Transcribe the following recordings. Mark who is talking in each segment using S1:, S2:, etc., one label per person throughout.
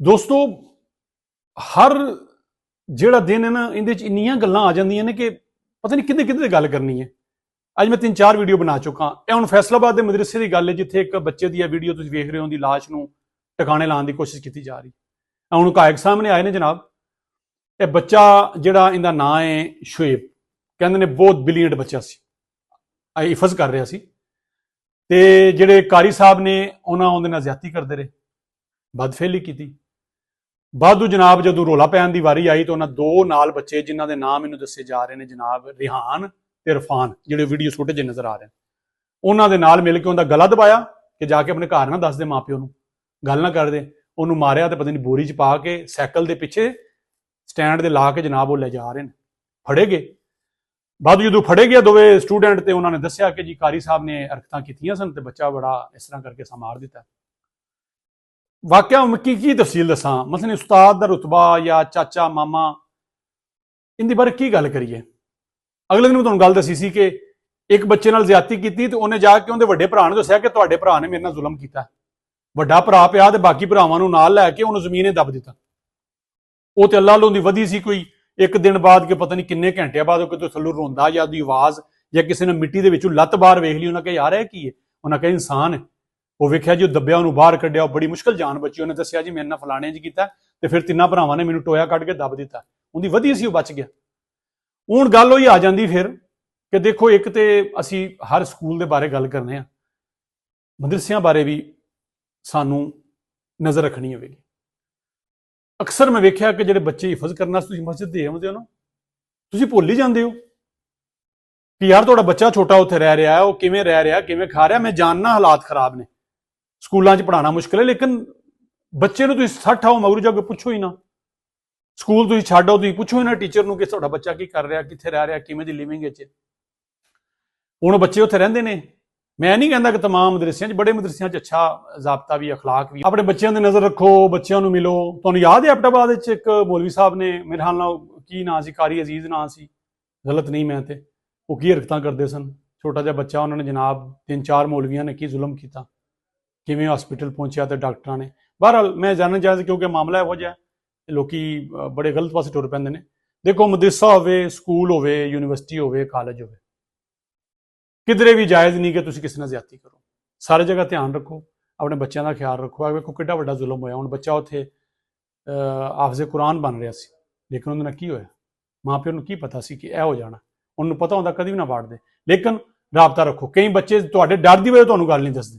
S1: ਦੋਸਤੋ ਹਰ ਜਿਹੜਾ ਦਿਨ ਹੈ ਨਾ ਇਹਦੇ ਚ ਇੰਨੀਆਂ ਗੱਲਾਂ ਆ ਜਾਂਦੀਆਂ ਨੇ ਕਿ ਪਤਾ ਨਹੀਂ ਕਿੱਦੇ ਕਿੱਦੇ ਗੱਲ ਕਰਨੀ ਹੈ। ਅੱਜ ਮੈਂ 3-4 ਵੀਡੀਓ ਬਣਾ ਚੁੱਕਾ। ਇਹ ਹੁਣ ਫੈਸਲਾਬਾਦ ਦੇ ਮਦਰਸੇ ਦੀ ਗੱਲ ਹੈ ਜਿੱਥੇ ਇੱਕ ਬੱਚੇ ਦੀ ਇਹ ਵੀਡੀਓ ਤੁਸੀਂ ਵੇਖ ਰਹੇ ਹੋ, ਦੀ ਲਾਸ਼ ਨੂੰ ਟਿਕਾਣੇ ਲਾਉਣ ਦੀ ਕੋਸ਼ਿਸ਼ ਕੀਤੀ ਜਾ ਰਹੀ। ਹੁਣ ਕਾਇਕ ਸਾਹਮਣੇ ਆਏ ਨੇ ਜਨਾਬ। ਇਹ ਬੱਚਾ ਜਿਹੜਾ ਇਹਦਾ ਨਾਂ ਹੈ ਸ਼ੁਏਬ, ਕਹਿੰਦੇ ਨੇ ਬਹੁਤ ਬ੍ਰਿਲੀਅੰਟ ਬੱਚਾ ਸੀ, ਹਿਫਜ਼ ਕਰ ਰਿਹਾ ਸੀ ਤੇ ਜਿਹੜੇ ਕਾਰੀ ਸਾਹਿਬ ਨੇ ਉਹਦੇ ਨਾਲ ਜ਼ਿਆਦਤੀ ਕਰਦੇ ਰਹੇ, ਬਦਫੇਲੀ ਕੀਤੀ। ਵਾਧੂ ਜਨਾਬ ਜਦੋਂ ਰੋਲਾ ਪੈਣ ਦੀ ਵਾਰੀ ਆਈ ਤਾਂ ਉਹਨਾਂ ਦੋ ਨਾਲ ਬੱਚੇ ਜਿਨ੍ਹਾਂ ਦੇ ਨਾਮ ਮੈਨੂੰ ਦੱਸੇ ਜਾ ਰਹੇ ਨੇ ਜਨਾਬ ਰਿਹਾਨ ਤੇ ਇਰਫਾਨ, ਜਿਹੜੇ ਵੀਡੀਓ ਛੋਟੇ ਜਿਹੇ ਨਜ਼ਰ ਆ ਰਹੇ ਨੇ, ਉਹਨਾਂ ਦੇ ਨਾਲ ਮਿਲ ਕੇ ਉਹਦਾ ਗਲਾ ਦਬਾਇਆ ਕਿ ਜਾ ਕੇ ਆਪਣੇ ਘਰ ਨਾ ਦੱਸ ਦੇ, ਮਾਪਿਓ ਨੂੰ ਗੱਲ ਨਾ ਕਰਦੇ। ਉਹਨੂੰ ਮਾਰਿਆ ਤੇ ਪਤਾ ਨਹੀਂ ਬੋਰੀ 'ਚ ਪਾ ਕੇ ਸਾਈਕਲ ਦੇ ਪਿੱਛੇ ਸਟੈਂਡ ਦੇ ਲਾ ਕੇ ਜਨਾਬ ਉਹ ਲੈ ਜਾ ਰਹੇ ਨੇ। ਫੜੇ ਗਏ। ਬਾਅਦ ਜਦੋਂ ਫੜੇ ਗਏ ਦੋਵੇਂ ਸਟੂਡੈਂਟ ਤੇ ਉਹਨਾਂ ਨੇ ਦੱਸਿਆ ਕਿ ਜੀ ਕਾਰੀ ਸਾਹਿਬ ਨੇ ਹਰਕਤਾਂ ਕੀਤੀਆਂ ਸਨ ਤੇ ਬੱਚਾ ਬੜਾ ਇਸ ਤਰ੍ਹਾਂ ਕਰਕੇ ਮਾਰ ਦਿੱਤਾ। ਵਾਕਿਆ ਕੀ ਤਫਸੀਲ ਦੱਸਾਂ, ਮਸਲਨ ਉਸਤਾਦ ਦਾ ਰੁਤਬਾ ਜਾਂ ਚਾਚਾ ਮਾਮਾ, ਇਹਦੇ ਬਾਰੇ ਕੀ ਗੱਲ ਕਰੀਏ। ਅਗਲੇ ਦਿਨ ਮੈਂ ਤੁਹਾਨੂੰ ਗੱਲ ਦੱਸੀ ਸੀ ਕਿ ਇੱਕ ਬੱਚੇ ਨਾਲ ਜ਼ਿਆਦਤੀ ਕੀਤੀ ਤੇ ਉਹਨੇ ਜਾ ਕੇ ਉਹਦੇ ਵੱਡੇ ਭਰਾ ਨੂੰ ਦੱਸਿਆ ਕਿ ਤੁਹਾਡੇ ਭਰਾ ਨੇ ਮੇਰੇ ਨਾਲ ਜ਼ੁਲਮ ਕੀਤਾ। ਵੱਡਾ ਭਰਾ ਪਿਆ ਤੇ ਬਾਕੀ ਭਰਾਵਾਂ ਨੂੰ ਨਾਲ ਲੈ ਕੇ ਉਹਨੂੰ ਜ਼ਮੀਨੇ ਦੱਬ ਦਿੱਤਾ। ਉਹ ਤੇ ਅੱਲਾਹ ਦੀ ਵਧੀ ਸੀ, ਕੋਈ ਇੱਕ ਦਿਨ ਬਾਅਦ ਕਿ ਪਤਾ ਨਹੀਂ ਕਿੰਨੇ ਘੰਟਿਆਂ ਬਾਅਦ ਉਹ ਕਿਤੇ ਥੱਲੋਂ ਰੋਂਦਾ ਜਾਂ ਉਹਦੀ ਆਵਾਜ਼ ਜਾਂ ਕਿਸੇ ਨੇ ਮਿੱਟੀ ਦੇ ਵਿੱਚੋਂ ਲੱਤ ਬਾਹਰ ਵੇਖ ਲਈ। ਉਹਨਾਂ ਕਿਹਾ ਯਾਰ ਇਹ ਕੀ ਹੈ? ਉਹਨਾਂ ਕਿਹਾ ਇਨਸਾਨ ਹੈ। ਉਹ ਵੇਖਿਆ ਜੀ ਉਹ ਦੱਬਿਆ, ਉਹਨੂੰ ਬਾਹਰ ਕੱਢਿਆ, ਉਹ ਬੜੀ ਮੁਸ਼ਕਲ ਜਾਨ ਬਚੀ। ਉਹਨੇ ਦੱਸਿਆ ਜੀ ਮੇਰੇ ਨਾਲ ਫਲਾਣੇ ਜੀ ਕੀਤਾ ਤੇ ਫਿਰ ਤਿੰਨਾਂ ਭਰਾਵਾਂ ਨੇ ਮੈਨੂੰ ਟੋਇਆ ਕੱਢ ਕੇ ਦੱਬ ਦਿੱਤਾ। ਉਹਦੀ ਵਧੀ ਸੀ, ਉਹ ਬਚ ਗਿਆ। ਹੁਣ ਗੱਲ ਉਹੀ ਆ ਜਾਂਦੀ ਫਿਰ ਕਿ ਦੇਖੋ, ਇੱਕ ਤੇ ਅਸੀਂ ਹਰ ਸਕੂਲ ਦੇ ਬਾਰੇ ਗੱਲ ਕਰਨੇ ਆ, ਮਦਰਸਿਆਂ ਬਾਰੇ ਵੀ ਸਾਨੂੰ ਨਜ਼ਰ ਰੱਖਣੀ ਹੋਵੇਗੀ। ਅਕਸਰ ਮੈਂ ਵੇਖਿਆ ਕਿ ਜਿਹੜੇ ਬੱਚੇ ਹਿਫਜ਼ ਕਰਨ ਵਾਸਤੇ ਤੁਸੀਂ ਮਸਜਿਦ ਦੇ ਆਉਂਦੇ ਹੋ ਨਾ, ਤੁਸੀਂ ਭੁੱਲ ਹੀ ਜਾਂਦੇ ਹੋ ਕਿ ਯਾਰ ਤੁਹਾਡਾ ਬੱਚਾ ਛੋਟਾ ਉੱਥੇ ਰਹਿ ਰਿਹਾ ਹੈ, ਉਹ ਕਿਵੇਂ ਰਹਿ ਰਿਹਾ, ਕਿਵੇਂ ਖਾ ਰਿਹਾ। ਮੈਂ ਜਾਣਨਾ ਹਾਲਾਤ ਖਰਾਬ ਨੇ, ਸਕੂਲਾਂ 'ਚ ਪੜ੍ਹਾਉਣਾ ਮੁਸ਼ਕਿਲ ਹੈ, ਲੇਕਿਨ ਬੱਚੇ ਨੂੰ ਤੁਸੀਂ 60 ਆਓ ਮਗਰੂ ਜਾ ਕੇ ਪੁੱਛੋ ਹੀ ਨਾ। ਸਕੂਲ ਤੁਸੀਂ ਛੱਡ ਆਓ, ਤੁਸੀਂ ਪੁੱਛੋ ਹੀ ਨਾ ਟੀਚਰ ਨੂੰ ਕਿ ਤੁਹਾਡਾ ਬੱਚਾ ਕੀ ਕਰ ਰਿਹਾ, ਕਿੱਥੇ ਰਹਿ ਰਿਹਾ, ਕਿਵੇਂ ਦੀ ਲਿਵਿੰਗ ਵਿੱਚ। ਹੁਣ ਬੱਚੇ ਉੱਥੇ ਰਹਿੰਦੇ ਨੇ। ਮੈਂ ਨਹੀਂ ਕਹਿੰਦਾ ਕਿ ਤਮਾਮ ਮਦਰਸਿਆਂ 'ਚ, ਬੜੇ ਮਦਰਸਿਆਂ 'ਚ ਅੱਛਾ ਜ਼ਾਬਤਾ ਵੀ, ਅਖਲਾਕ ਵੀ। ਆਪਣੇ ਬੱਚਿਆਂ ਦੀ ਨਜ਼ਰ ਰੱਖੋ, ਬੱਚਿਆਂ ਨੂੰ ਮਿਲੋ। ਤੁਹਾਨੂੰ ਯਾਦ ਹੈ ਐਬਟਾਬਾਦ ਵਿੱਚ ਇੱਕ ਮੌਲਵੀ ਸਾਹਿਬ ਨੇ, ਮੇਰੇ ਹਾਲ ਨਾਲ ਕੀ ਨਾਂ ਸੀ, ਕਾਰੀ ਅਜ਼ੀਜ਼ ਨਾਂ ਸੀ, ਗਲਤ ਨਹੀਂ ਮੈਂ ਤੇ, ਉਹ ਕੀ ਹਰਕਤਾਂ ਕਰਦੇ ਸਨ। ਛੋਟਾ ਜਿਹਾ ਬੱਚਾ, ਉਹਨਾਂ ਨੇ ਜਨਾਬ 3-4 ਮੌਲਵੀਆਂ ਨੇ ਕੀ ਜ਼ੁਲਮ ਕੀਤਾ, ਕਿਵੇਂ ਹਸਪੀਟਲ ਪਹੁੰਚਿਆ ਤੇ ਡਾਕਟਰਾਂ ਨੇ। ਬਹਰਹਾਲ ਮੈਂ ਜਾਣਨਾ ਚਾਹੁੰਦਾ ਕਿਉਂਕਿ ਮਾਮਲਾ ਇਹੋ ਜਿਹਾ ਲੋਕੀ ਬੜੇ ਗਲਤ ਪਾਸੇ ਟੁਰ ਪੈਂਦੇ ਨੇ। ਦੇਖੋ, ਮਦਰਸਾ ਹੋਵੇ, ਸਕੂਲ ਹੋਵੇ, ਯੂਨੀਵਰਸਿਟੀ ਹੋਵੇ, ਕਾਲਜ ਹੋਵੇ, ਕਿਧਰੇ ਵੀ ਜਾਇਜ਼ ਨਹੀਂ ਕਿ ਤੁਸੀਂ ਕਿਸੇ ਨਾਲ ਜ਼ਿਆਦਤੀ ਕਰੋ। ਸਾਰੀ ਜਗ੍ਹਾ ਧਿਆਨ ਰੱਖੋ, ਆਪਣੇ ਬੱਚਿਆਂ ਦਾ ਖਿਆਲ ਰੱਖੋ। ਵੇਖੋ ਕਿੱਡਾ ਵੱਡਾ ਜ਼ੁਲਮ ਹੋਇਆ। ਹੁਣ ਬੱਚਾ ਉੱਥੇ ਹਾਫਿਜ਼ੇ ਕੁਰਾਨ ਬਣ ਰਿਹਾ ਸੀ, ਲੇਕਿਨ ਉਹਦੇ ਨਾਲ ਕੀ ਹੋਇਆ? ਮਾਂ ਪਿਓ ਨੂੰ ਕੀ ਪਤਾ ਸੀ ਕਿ ਇਹ ਹੋ ਜਾਣਾ? ਉਹਨੂੰ ਪਤਾ ਹੁੰਦਾ ਕਦੀ ਵੀ ਨਾ ਵਾੜਦੇ, ਲੇਕਿਨ ਰਾਬਤਾ ਰੱਖੋ। ਕਈ ਬੱਚੇ ਤੁਹਾਡੇ ਡਰ ਦੀ ਵਜ੍ਹਾ ਤੁਹਾਨੂੰ ਗੱਲ ਨਹੀਂ ਦੱਸਦੇ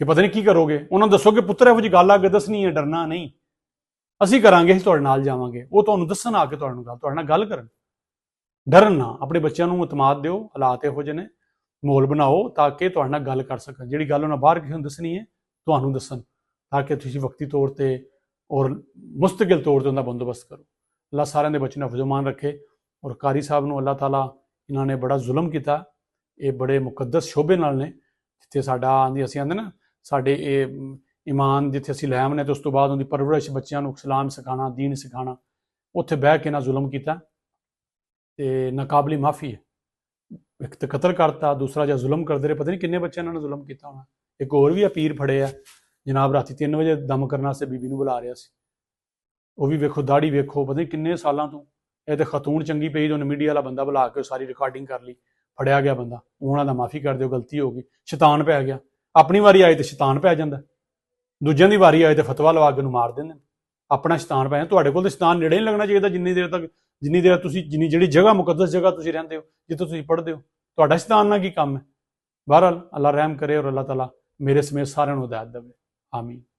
S1: ਕਿ ਪਤਾ ਨਹੀਂ ਕੀ ਕਰੋਗੇ। ਉਹਨਾਂ ਨੂੰ ਦੱਸੋ ਕਿ ਪੁੱਤਰ ਇਹੋ ਜਿਹੀ ਗੱਲ ਆ ਕੇ ਦੱਸਣੀ ਹੈ, ਡਰਨਾ ਨਹੀਂ, ਅਸੀਂ ਕਰਾਂਗੇ, ਅਸੀਂ ਤੁਹਾਡੇ ਨਾਲ ਜਾਵਾਂਗੇ। ਉਹ ਤੁਹਾਨੂੰ ਦੱਸਣ ਆ ਕੇ ਤੁਹਾਡੇ ਨਾਲ ਗੱਲ ਕਰਨ, ਡਰਨ ਨਾ। ਆਪਣੇ ਬੱਚਿਆਂ ਨੂੰ ਇਤਮਾਦ ਦਿਓ। ਹਾਲਾਤ ਇਹੋ ਜਿਹੇ ਨੇ, ਮਾਹੌਲ ਬਣਾਓ ਤਾਂ ਕਿ ਤੁਹਾਡੇ ਨਾਲ ਗੱਲ ਕਰ ਸਕਣ। ਜਿਹੜੀ ਗੱਲ ਉਹਨਾਂ ਬਾਹਰ ਕਿਸੇ ਨੂੰ ਦੱਸਣੀ ਹੈ ਤੁਹਾਨੂੰ ਦੱਸਣ, ਤਾਂ ਕਿ ਤੁਸੀਂ ਵਕਤੀ ਤੌਰ ਤੇ ਔਰ ਮੁਸਤਕਿਲ ਤੌਰ ਤੇ ਉਹਦਾ ਬੰਦੋਬਸਤ ਕਰੋ। ਅੱਲਾਹ ਸਾਰਿਆਂ ਦੇ ਬੱਚਿਆਂ ਨੂੰ ਹਫ਼ਜ਼ੋ-ਅਮਾਨ ਰੱਖੇ। ਔਰ ਕਾਰੀ ਸਾਹਿਬ ਨੂੰ ਅੱਲਾਹ ਤਾਲਾ, ਇਹਨਾਂ ਨੇ ਬੜਾ ਜ਼ੁਲਮ ਕੀਤਾ। ਇਹ ਬੜੇ ਮੁਕੱਦਸ ਸ਼ੋਭੇ ਨਾਲ ਨੇ, ਜਿੱਥੇ ਸਾਡਾ ਅਸੀਂ ਆਂਦੇ ਨਾ, ਸਾਡੇ ਇਹ ਈਮਾਨ ਜਿੱਥੇ ਅਸੀਂ ਲੈ ਆਉਂਦੇ ਤੇ ਉਸ ਤੋਂ ਬਾਅਦ ਉਹਦੀ ਪਰਵਰਿਸ਼, ਬੱਚਿਆਂ ਨੂੰ ਇਸਲਾਮ ਸਿਖਾਉਣਾ, ਦੀਨ ਸਿਖਾਉਣਾ, ਉੱਥੇ ਬਹਿ ਕੇ ਨਾ ਜ਼ੁਲਮ ਕੀਤਾ ਤੇ ਨਾਕਾਬਲੀ ਮਾਫੀ ਹੈ। ਇੱਕ ਤਾਂ ਕਤਲ ਕਰਤਾ, ਦੂਸਰਾ ਜਾਂ ਜ਼ੁਲਮ ਕਰਦੇ ਰਹੇ, ਪਤਾ ਨਹੀਂ ਕਿੰਨੇ ਬੱਚਿਆਂ ਨਾਲ ਜ਼ੁਲਮ ਕੀਤਾ ਹੋਣਾ। ਇੱਕ ਹੋਰ ਵੀ ਆ, ਪੀਰ ਫੜੇ ਆ ਜਨਾਬ, ਰਾਤੀ 3 ਵਜੇ ਦਮ ਕਰਨ ਵਾਸਤੇ ਬੀਬੀ ਨੂੰ ਬੁਲਾ ਰਿਹਾ ਸੀ। ਉਹ ਵੀ ਵੇਖੋ, ਦਾੜੀ ਵੇਖੋ, ਪਤਾ ਨਹੀਂ ਕਿੰਨੇ ਸਾਲਾਂ ਤੋਂ। ਇਹ ਤੇ ਖਤੂਨ ਚੰਗੀ ਪਈ, ਉਹਨੇ ਮੀਡੀਆ ਵਾਲਾ ਬੰਦਾ ਬੁਲਾ ਕੇ ਸਾਰੀ ਰਿਕਾਰਡਿੰਗ ਕਰ ਲਈ। ਫੜਿਆ ਗਿਆ ਬੰਦਾ, ਉਹਨਾਂ ਦਾ ਮਾਫੀ ਕਰ ਦਿਓ, ਗਲਤੀ ਹੋ ਗਈ, ਸ਼ੈਤਾਨ ਪੈ ਗਿਆ। ਆਪਣੀ ਵਾਰੀ ਆਏ ਤੇ ਸ਼ੈਤਾਨ ਪੈ ਜਾਂਦਾ, ਦੂਜਿਆਂ ਦੀ ਵਾਰੀ ਆਏ ਤੇ ਫਤਵਾ ਲਵਾ ਕੇ ਉਹਨੂੰ ਮਾਰ ਦਿੰਦੇ। ਆਪਣਾ ਸ਼ੈਤਾਨ ਪੈ ਜਾਂਦਾ। ਤੁਹਾਡੇ ਕੋਲ ਤਾਂ ਸ਼ੈਤਾਨ ਨੇੜੇ ਨਹੀਂ ਲੱਗਣਾ ਚਾਹੀਦਾ ਜਿੰਨੀ ਦੇਰ ਤੁਸੀਂ ਜਿਹੜੀ ਜਗ੍ਹਾ, ਮੁਕੱਦਸ ਜਗ੍ਹਾ ਤੁਸੀਂ ਰਹਿੰਦੇ ਹੋ, ਜਿੱਥੇ ਤੁਸੀਂ ਪੜ੍ਹਦੇ ਹੋ, ਤੁਹਾਡਾ ਸ਼ੈਤਾਨ ਨਾਲ ਕੀ ਕੰਮ ਹੈ? ਬਹਰਹਾਲ ਅੱਲਾਹ ਰਹਿਮ ਕਰੇ ਔਰ ਅੱਲਾਹ ਤਾਲਾ ਮੇਰੇ ਸਮੇਤ ਸਾਰਿਆਂ ਨੂੰ ਹਦਾਇਤ ਦੇਵੇ। ਆਮੀਨ।